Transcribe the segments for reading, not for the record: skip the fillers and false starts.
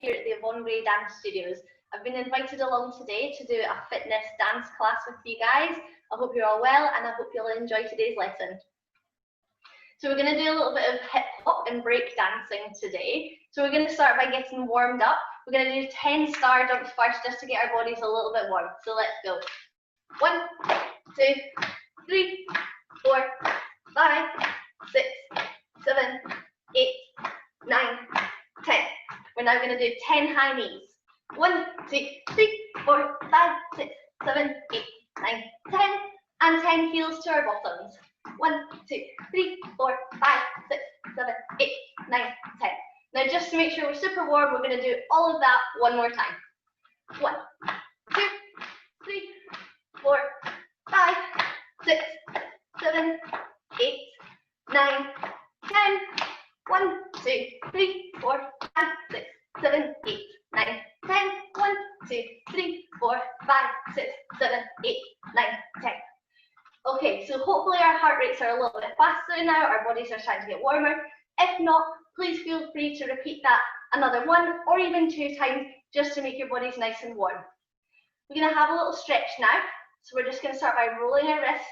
here at the Yvonne Dance Studios. I've been invited along today to do a fitness dance class with you guys. I hope you're all well and I hope you'll enjoy today's lesson. So we're going to do a little bit of hip hop and break dancing today. So we're going to start by getting warmed up. We're going to do 10 star jumps first just to get our bodies a little bit warm. So let's go. 1, 2, 3, 4, 5, 6, 7, 8, 9, 10. We're now going to do 10 high knees. 1, 2, 3, 4, 5, 6, 7, 8, 9, 10. And 10 heels to our bottoms. 1, 2, 3, 4, 5, 6, 7, 8, 9, 10. Now just to make sure we're super warm, we're going to do all of that one more time. 1, 2, 3, 4, 5, 6, 7, 8, 9, 10. 1, 2, 3, 4, 5, 6, 7, 8, 9, 10. 1, 2, 3, 4, 5, 6, 7, 8, 9, 10. Okay, so hopefully our heart rates are a little bit faster now, our bodies are starting to get warmer. If not, please feel free to repeat that another 1 or even 2 times just to make your bodies nice and warm. We're going to have a little stretch now, so we're just going to start by rolling our wrists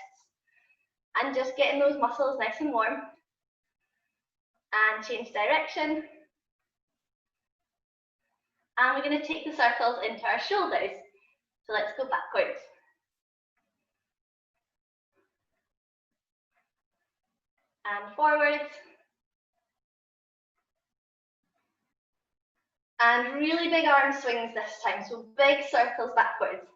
and just getting those muscles nice and warm. And change direction. And we're going to take the circles into our shoulders. So let's go backwards. And forwards. And really big arm swings this time, so big circles backwards.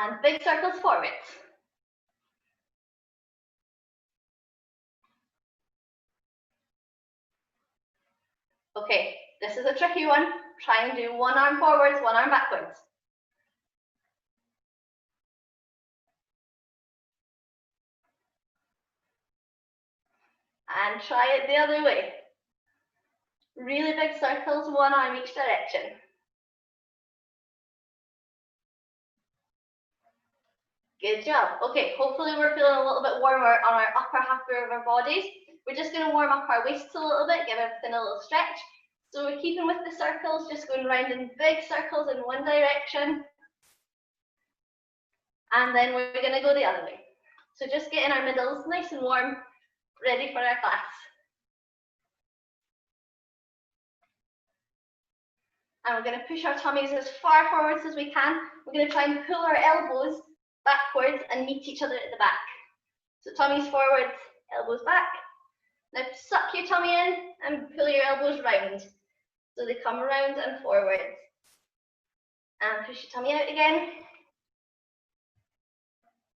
And big circles forwards. Okay, this is a tricky one. Try and do one arm forwards, one arm backwards. And try it the other way. Really big circles, one arm each direction. Good job. Okay, hopefully we're feeling a little bit warmer on our upper half of our bodies. We're just going to warm up our waists a little bit, give everything a little stretch. So we're keeping with the circles, just going round in big circles in one direction. And then we're going to go the other way. So just getting our middles nice and warm, ready for our class. And we're going to push our tummies as far forwards as we can. We're going to try and pull our elbows backwards and meet each other at the back. So tummies forwards, elbows back. Now suck your tummy in and pull your elbows round. So they come round and forwards. And push your tummy out again.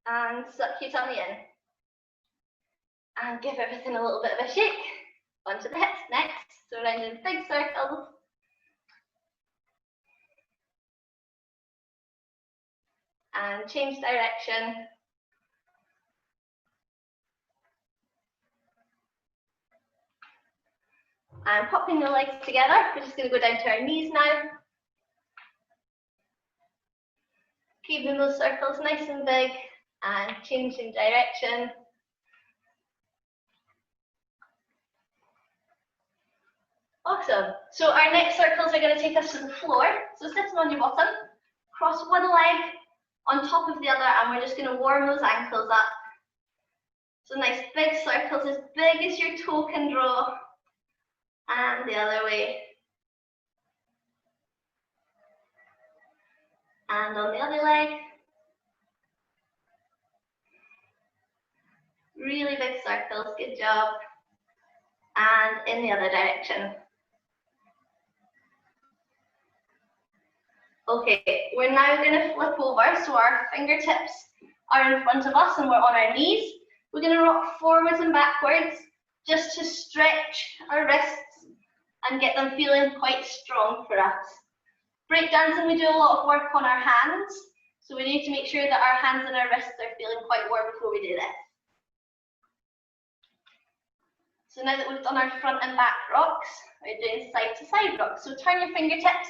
And suck your tummy in. And give everything a little bit of a shake. Onto the hips next. So round in big circles. And change direction. And popping the legs together. We're just going to go down to our knees now. Keeping those circles nice and big and changing direction. Awesome. So our next circles are going to take us to the floor. So sitting on your bottom, cross one leg on top of the other, and we're just going to warm those ankles up. So nice big circles, as big as your toe can draw. And the other way. And on the other leg. Really big circles, good job. And in the other direction. Okay, we're now going to flip over, so our fingertips are in front of us and we're on our knees. We're going to rock forwards and backwards just to stretch our wrists and get them feeling quite strong for us. Breakdancing, we do a lot of work on our hands, so we need to make sure that our hands and our wrists are feeling quite warm before we do this. So now that we've done our front and back rocks, we're doing side to side rocks. So turn your fingertips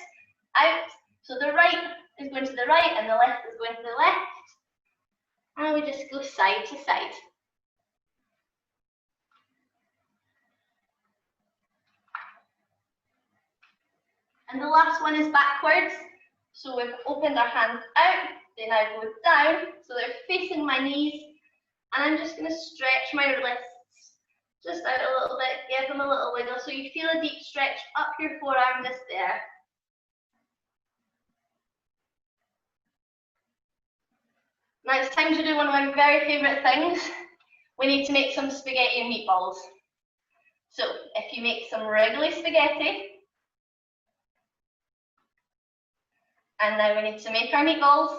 out. So the right is going to the right and the left is going to the left. And we just go side to side. And the last one is backwards. So we've opened our hands out, they now go down, so they're facing my knees, and I'm just going to stretch my wrists just out a little bit, give them a little wiggle, so you feel a deep stretch up your forearm just there. Now it's time to do one of my very favourite things. We need to make some spaghetti and meatballs. So if you make some regular spaghetti, and now we need to make our meatballs.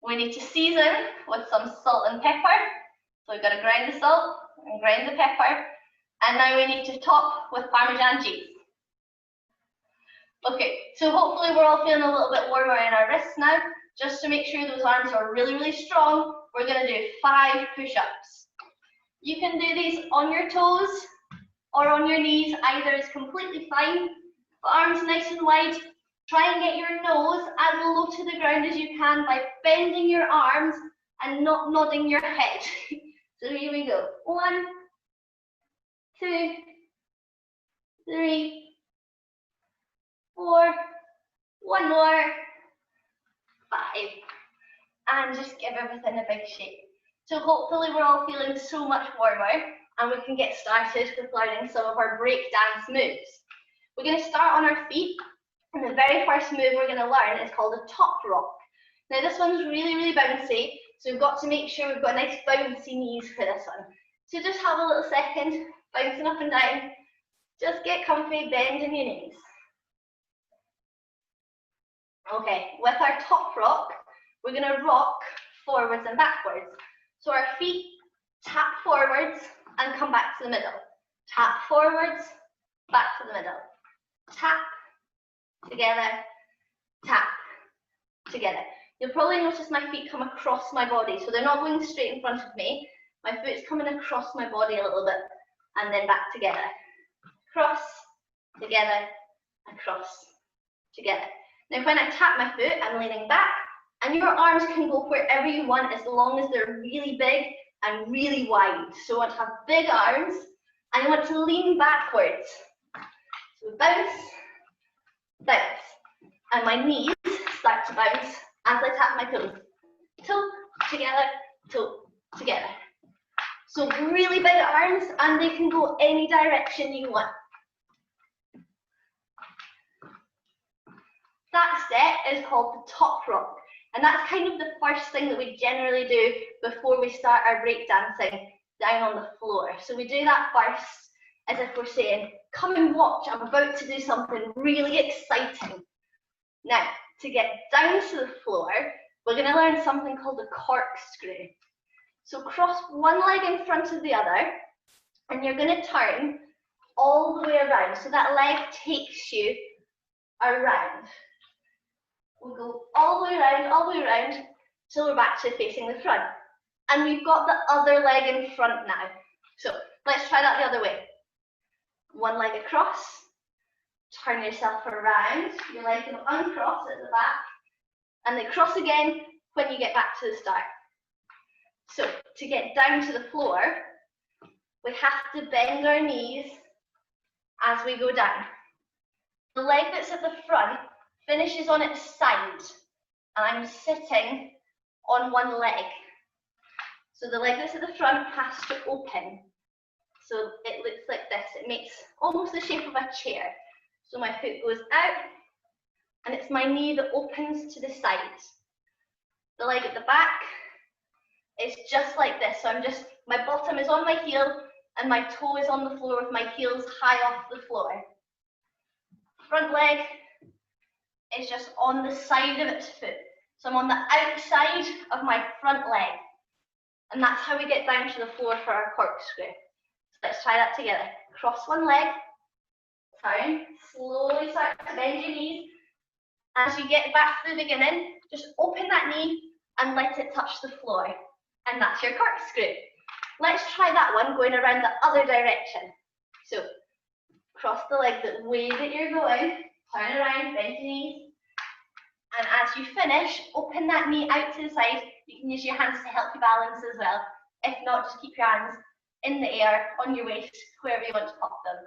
We need to season with some salt and pepper. So we've got to grind the salt and grind the pepper. And now we need to top with Parmesan cheese. Okay, so hopefully we're all feeling a little bit warmer in our wrists now. Just to make sure those arms are really, really strong, we're going to do 5 push-ups. You can do these on your toes or on your knees. Either is completely fine. Arms nice and wide. Try and get your nose as low to the ground as you can by bending your arms and not nodding your head. So here we go. 1, 2, 3, 4, one more, 5. And just give everything a big shake. So hopefully we're all feeling so much warmer and we can get started with learning some of our break dance moves. We're going to start on our feet, and the very first move we're going to learn is called a top rock. Now this one's really, really bouncy, so we've got to make sure we've got nice bouncy knees for this one. So just have a little second, bouncing up and down. Just get comfy, bend in your knees. Okay, with our top rock, we're going to rock forwards and backwards. So our feet tap forwards and come back to the middle. Tap forwards, back to the middle. Tap, together, tap, together. You'll probably notice my feet come across my body, so they're not going straight in front of me. My foot's coming across my body a little bit, and then back together. Cross, together, across, together. Now when I tap my foot, I'm leaning back, and your arms can go wherever you want as long as they're really big and really wide. So you want to have big arms, and you want to lean backwards. So bounce, bounce, and my knees start to bounce as I tap my toes. Toe, together, toe, together. So really big arms, and they can go any direction you want. That step is called the top rock, and that's kind of the first thing that we generally do before we start our break dancing down on the floor. So we do that first, as if we're saying, come and watch, I'm about to do something really exciting. Now, to get down to the floor, we're going to learn something called a corkscrew. So cross one leg in front of the other, and you're going to turn all the way around. So that leg takes you around. We'll go all the way around, till we're back to facing the front. And we've got the other leg in front now. So let's try that the other way. One leg across, turn yourself around, your leg can uncross at the back, and then cross again when you get back to the start. So to get down to the floor, we have to bend our knees as we go down. The leg that's at the front finishes on its side, and I'm sitting on one leg. So the leg that's at the front has to open. So it looks like this. It makes almost the shape of a chair. So my foot goes out, and it's my knee that opens to the side. The leg at the back is just like this. So my bottom is on my heel, and my toe is on the floor with my heels high off the floor. Front leg is just on the side of its foot. So I'm on the outside of my front leg. And that's how we get down to the floor for our corkscrew. So let's try that together. Cross one leg, turn, slowly start to bend your knees. As you get back to the beginning, just open that knee and let it touch the floor. And that's your corkscrew. Let's try that one going around the other direction. So cross the leg the way that you're going, turn around, bend your knees. And as you finish, open that knee out to the side. You can use your hands to help you balance as well. If not, just keep your hands in the air, on your waist, wherever you want to pop them.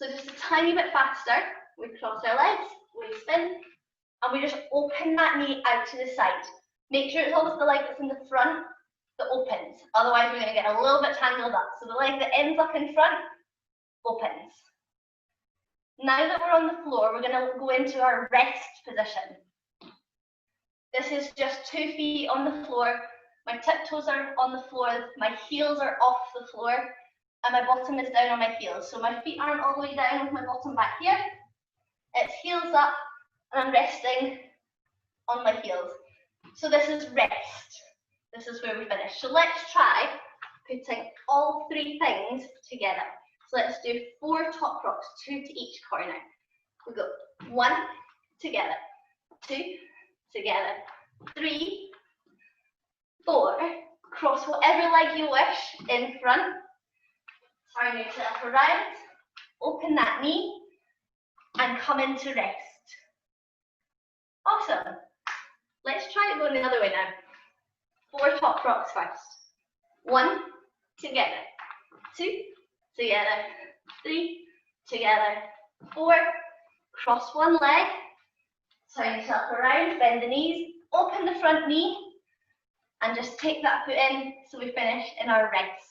So just a tiny bit faster, we cross our legs, we spin, and we just open that knee out to the side. Make sure it's always the leg that's in the front that opens, otherwise we're going to get a little bit tangled up. So the leg that ends up in front opens. Now that we're on the floor, we're going to go into our rest position. This is just 2 feet on the floor, my tiptoes are on the floor, my heels are off the floor, and my bottom is down on my heels. So my feet aren't all the way down with my bottom back here. It's heels up, and I'm resting on my heels. So this is rest. This is where we finish. So let's try putting all 3 things together. So let's do 4 top rocks, 2 to each corner. We go 1 together, 2 together, 3, 4. Cross whatever leg you wish in front. Turn yourself around, open that knee, and come into rest. Awesome. Let's try it going the other way now. 4 top rocks first. 1 together, 2 together, 3 together, 4. Cross one leg, turn yourself around, bend the knees, open the front knee, and just take that foot in so we finish in our rest.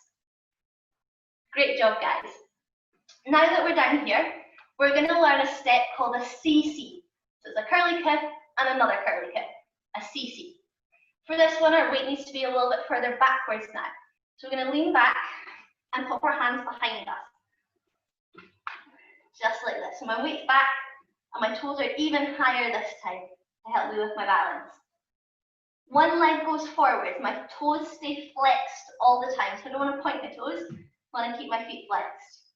Great job, guys. Now that we're down here, we're going to learn a step called a CC. So it's a curly kip and another curly kip, a CC. For this one, our weight needs to be a little bit further backwards now. So we're going to lean back and pop our hands behind us. Just like this. So my weight's back and my toes are even higher this time to help me with my balance. One leg goes forward, my toes stay flexed all the time. So I don't want to point my toes, I want to keep my feet flexed.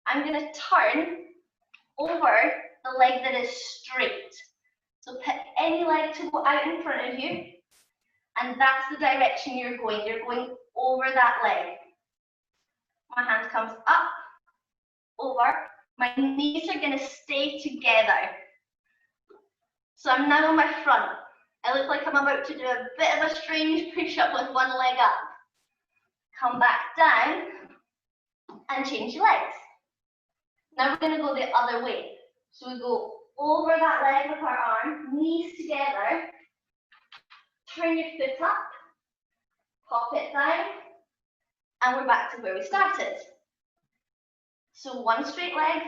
I'm going to turn over the leg that is straight. So pick any leg to go out in front of you, and that's the direction you're going. You're going over that leg. My hand comes up, over. My knees are going to stay together. So I'm now on my front. I look like I'm about to do a bit of a strange push-up with one leg up. Come back down and change your legs. Now we're going to go the other way. So we go over that leg with our arm, knees together, turn your foot up, pop it down, and we're back to where we started. So one straight leg,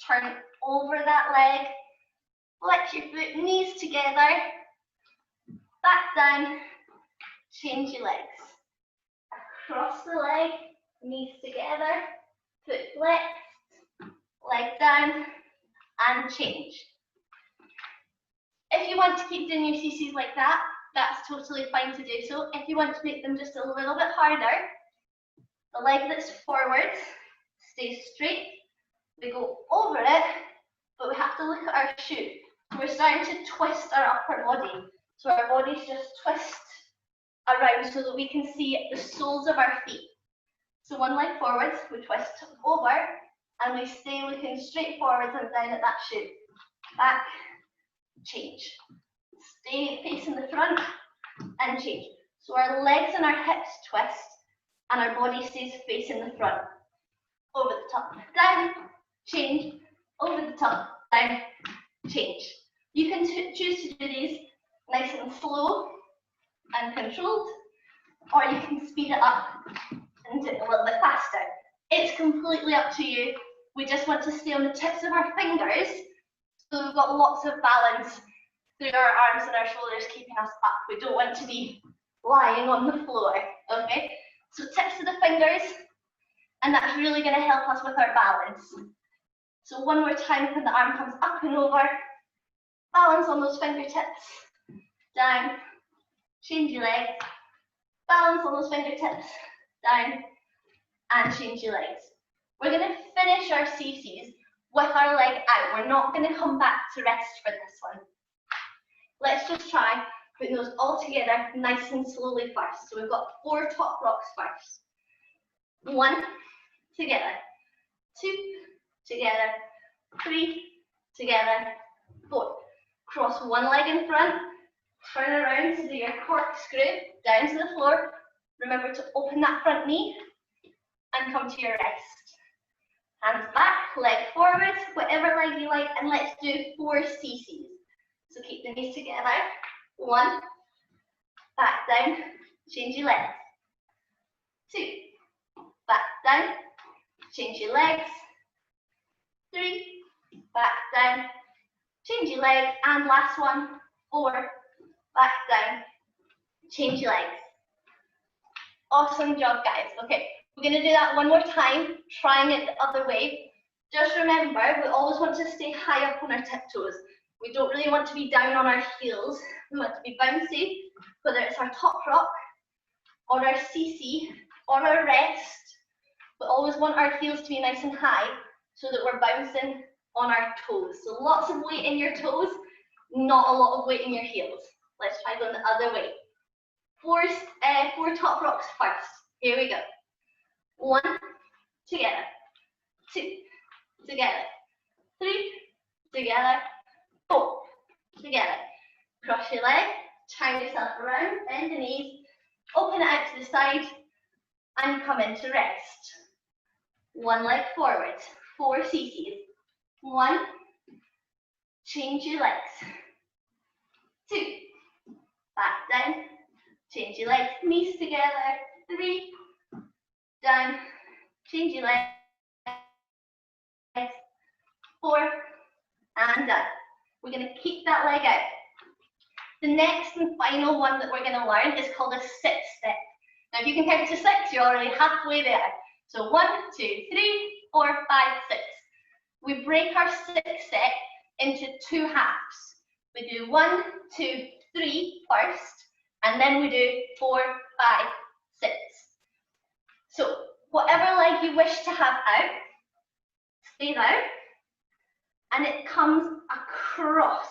turn over that leg, flex your foot, knees together, back down, change your legs. Across the leg, knees together, foot flexed, leg down, and change. If you want to keep doing your CCs like that, that's totally fine to do so. If you want to make them just a little bit harder, the leg that's forward stays straight. We go over it, but we have to look at our shoe. We're starting to twist our upper body. So our bodies just twist around so that we can see the soles of our feet. So one leg forwards, we twist over, and we stay looking straight forwards and down at that shoe. Back, change. Stay facing the front and change. So our legs and our hips twist and our body stays facing the front. Over the top, down, change, over the top, down, change. You can choose to do these nice and slow and controlled, or you can speed it up and do it a little bit faster. It's completely up to you. We just want to stay on the tips of our fingers so we've got lots of balance through our arms and our shoulders keeping us up. We don't want to be lying on the floor, okay? So tips of the fingers, and that's really going to help us with our balance. So one more time when the arm comes up and over, balance on those fingertips, down, change your legs, balance on those fingertips, down, and change your legs. We're going to finish our CCs with our leg out. We're not going to come back to rest for this one. Let's just try putting those all together nice and slowly first. So we've got 4 top rocks first. 1 together, 2 together, 3 together, 4. Cross one leg in front, turn around to do your corkscrew down to the floor. Remember to open that front knee and come to your rest. Hands back, leg forward, whatever leg you like, and let's do 4 cc's. So keep the knees together. 1, back down, change your legs. 2, back down, change your legs. 3, back down, change your legs, and last one, 4, back down, change your legs. Awesome job, guys. Okay, we're going to do that one more time, trying it the other way. Just remember, we always want to stay high up on our tiptoes. We don't really want to be down on our heels. We want to be bouncy, whether it's our top rock, or our CC, or our rest. We always want our heels to be nice and high so that we're bouncing on our toes. So lots of weight in your toes, not a lot of weight in your heels. Let's try going the other way. 4 top rocks first. Here we go. 1, together. 2, together. 3, together. 4, together. Cross your leg, turn yourself around, bend the knees, open it out to the side, and come into rest. 1 leg forward, 4 cc's. 1, change your legs. 2, back down, change your legs, knees together. 3, down, change your legs. 4, and done. We're going to keep that leg out. The next and final one that we're going to learn is called a sit step. Now, if you can count to 6, you're already halfway there. So 1, 2, 3, 4, 5, 6. We break our sit step into 2 halves. We do 1, 2, 3 first, and then we do 4, 5, 6. So whatever leg you wish to have out, stays out, and it comes across,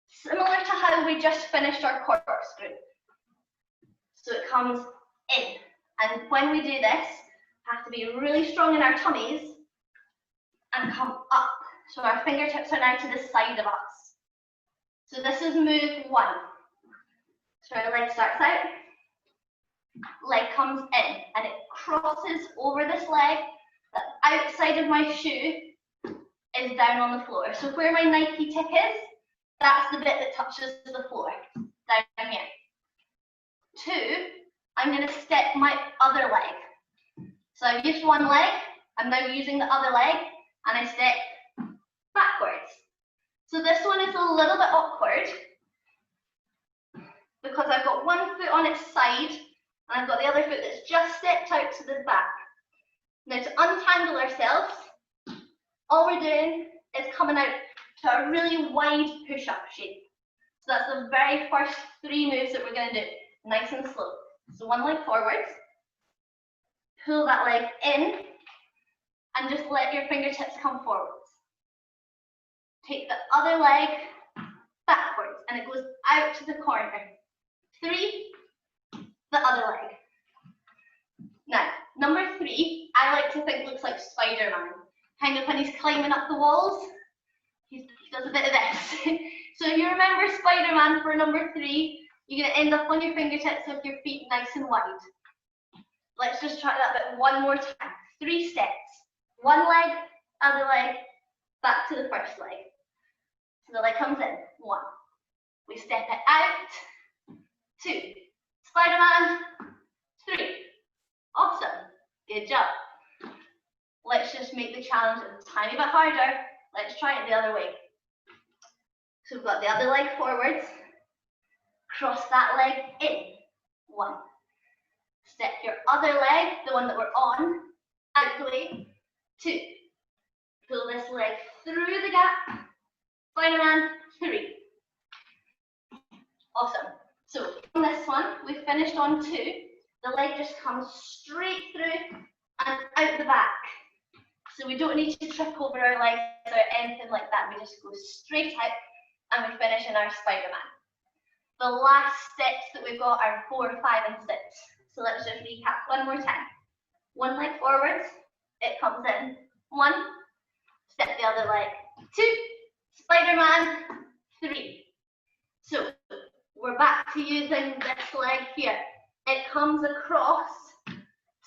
similar to how we just finished our corkscrew. So it comes in, and when we do this, have to be really strong in our tummies and come up. So our fingertips are now to the side of us. So this is move 1. So our leg starts out, leg comes in, and it crosses over this leg. The outside of my shoe is down on the floor. So where my Nike tip is, that's the bit that touches the floor, down here. 2, I'm going to step my other leg. So I've used one leg, I'm now using the other leg, and I step backwards. So this one is a little bit awkward because I've got one foot on its side, and I've got the other foot that's just stepped out to the back. Now to untangle ourselves, all we're doing is coming out to a really wide push-up shape. So that's the very first 3 moves that we're going to do, nice and slow. So 1 leg forwards, pull that leg in, and just let your fingertips come forwards. Take the other leg backwards, and it goes out to the corner. 3, the other leg. Now, number 3, I like to think looks like Spider-Man. Kind of when he's climbing up the walls, he does a bit of this. So if you remember Spider-Man for number 3, you're going to end up on your fingertips with your feet nice and wide. Let's just try that bit one more time. 3 steps. 1 leg, other leg, back to the first leg. So the leg comes in. 1. We step it out. 2. Spider-Man. 3. Awesome. Good job. Let's just make the challenge a tiny bit harder. Let's try it the other way. So we've got the other leg forwards. Cross that leg in. 1. Step your other leg, the one that we're on, out the way. 2. Pull this leg through the gap. Spider-Man. 3. Awesome. So on this one, we finished on 2. The leg just comes straight through and out the back. So we don't need to trip over our legs or anything like that. We just go straight out and we finish in our Spider-Man. The last steps that we've got are 4, 5, and 6. So let's just recap one more time. 1 leg forwards, it comes in. 1, step the other leg. 2, Spider-Man. 3. So we're back to using this leg here. It comes across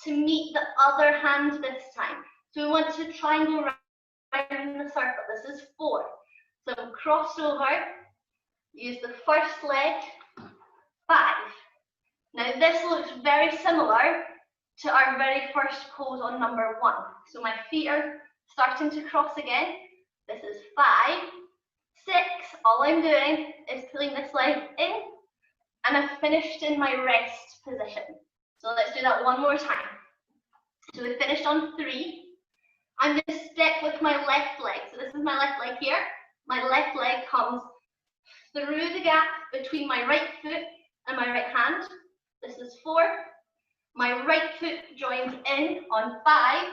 to meet the other hand this time. So we want to try and go round in the circle. This is 4. So I'm crossed over, use the first leg, 5. Now this looks very similar to our very first pose on number 1. So my feet are starting to cross again. This is 5, 6. All I'm doing is pulling this leg in, and I've finished in my rest position. So let's do that one more time. So we finished on 3. I'm going to step with my left leg. So this is my left leg here. My left leg comes through the gap between my right foot and my right hand. This is 4. My right foot joins in on 5.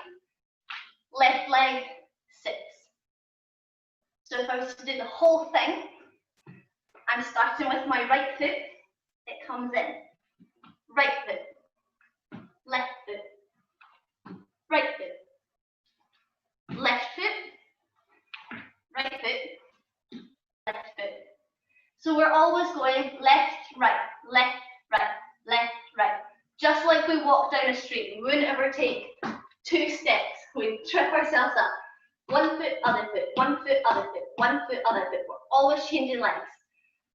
Left leg, 6. So if I was to do the whole thing, I'm starting with my right foot. It comes in. Right foot. Left foot. Right foot. Left foot. Right foot. Left foot. So we're always going left, right, left, right, left, right. Just like we walk down a street, we wouldn't ever take 2 steps. We'd trip ourselves up. 1 foot, other foot, 1 foot, other foot, 1 foot, other foot. We're always changing legs.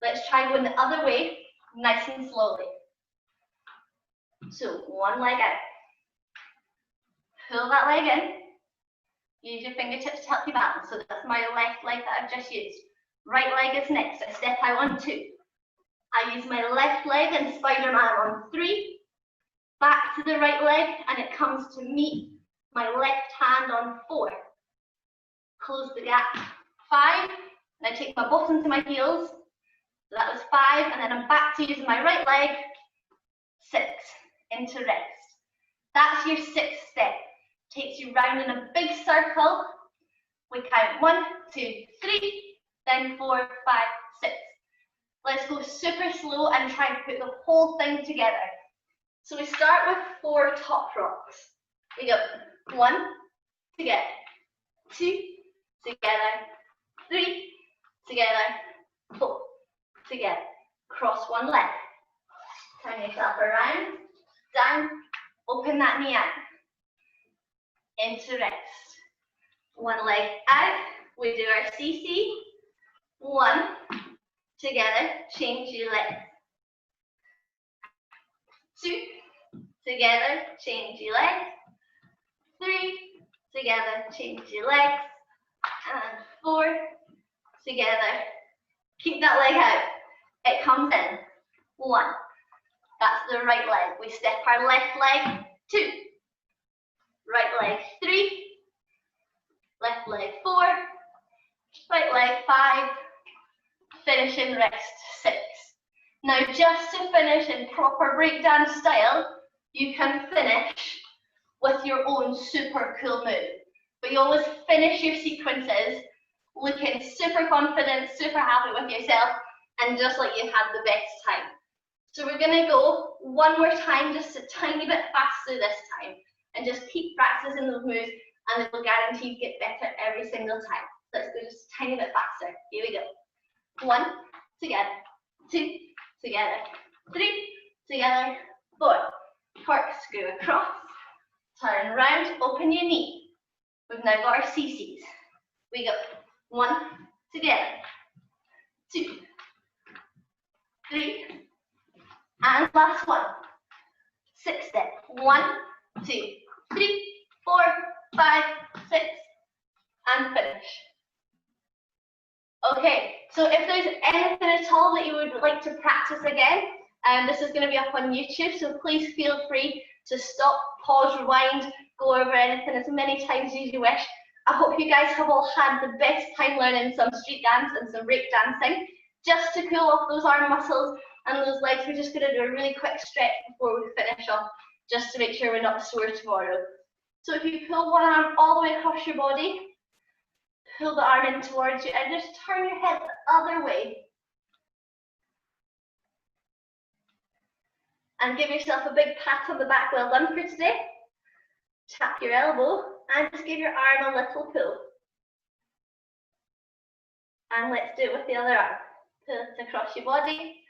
Let's try going the other way, nice and slowly. So 1 leg out. Pull that leg in. Use your fingertips to help you balance. So that's my left leg that I've just used. Right leg is next. I step out on 2. I use my left leg and Spider-Man on 3. Back to the right leg, and it comes to meet my left hand on 4. Close the gap. 5. And I take my bottom to my heels. So that was 5. And then I'm back to using my right leg. 6. Into rest. That's your 6th step. Takes you round in a big circle. We count 1, 2, 3. Then 4, 5, 6. Let's go super slow and try and put the whole thing together. So we start with 4 top rocks. We go 1, together, 2, together, 3, together, 4, together. Cross 1 leg. Turn yourself around, down, open that knee out. Into rest. 1 leg out. We do our CC. 1, together, change your leg. 2, together, change your legs. 3, together, change your legs. And 4, together. Keep that leg out. It comes in. 1. That's the right leg. We step our left leg. 2. Right leg. 3. Left leg. 4. Right leg. 5. Finish in rest. 6. Now, just to finish in proper breakdance style, you can finish with your own super cool move. But you always finish your sequences looking super confident, super happy with yourself, and just like you had the best time. So we're going to go one more time, just a tiny bit faster this time, and just keep practicing those moves, and it will guarantee you get better every single time. Let's go just a tiny bit faster. Here we go. 1, together, 2, together, 3, together, 4. Corkscrew across, turn round, open your knee. We've now got our CCs. We go 1, together, 2, 3, and last one. 6 step. 1, 2, 3, 4, 5, 6, and finish. Okay, so if there's anything at all that you would like to practice again, this is going to be up on YouTube, so please feel free to stop, pause, rewind, go over anything as many times as you wish. I hope you guys have all had the best time learning some street dance and some break dancing. Just to cool off those arm muscles and those legs, we're just going to do a really quick stretch before we finish off, just to make sure we're not sore tomorrow. So if you pull one arm all the way across your body, pull the arm in towards you, and just turn your head the other way. And give yourself a big pat on the back. Well done for today. Tap your elbow and just give your arm a little pull. And let's do it with the other arm. Pull it across your body.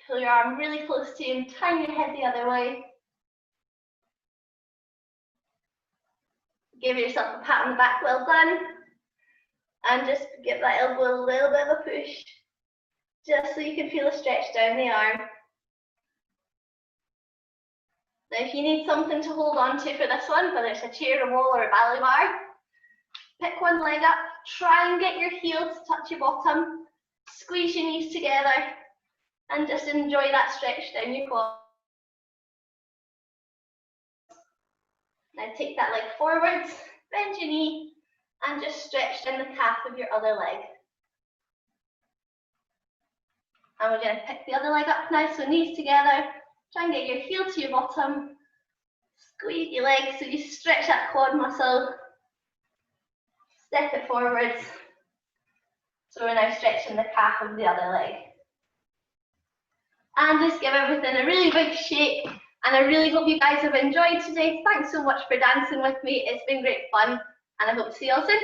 Pull your arm really close to you and turn your head the other way. Give yourself a pat on the back, well done. And just give that elbow a little bit of a push, just so you can feel a stretch down the arm. Now if you need something to hold on to for this one, whether it's a chair, a wall, or a ballet bar, pick one leg up, try and get your heel to touch your bottom, squeeze your knees together, and just enjoy that stretch down your quad. Now take that leg forwards, bend your knee, and just stretch down the calf of your other leg. And we're going to pick the other leg up now, so knees together, try and get your heel to your bottom, squeeze your leg so you stretch that quad muscle, step it forwards. So we're now stretching the calf of the other leg. And just give everything a really big shake. And I really hope you guys have enjoyed today. Thanks so much for dancing with me. It's been great fun, and I hope to see you all soon.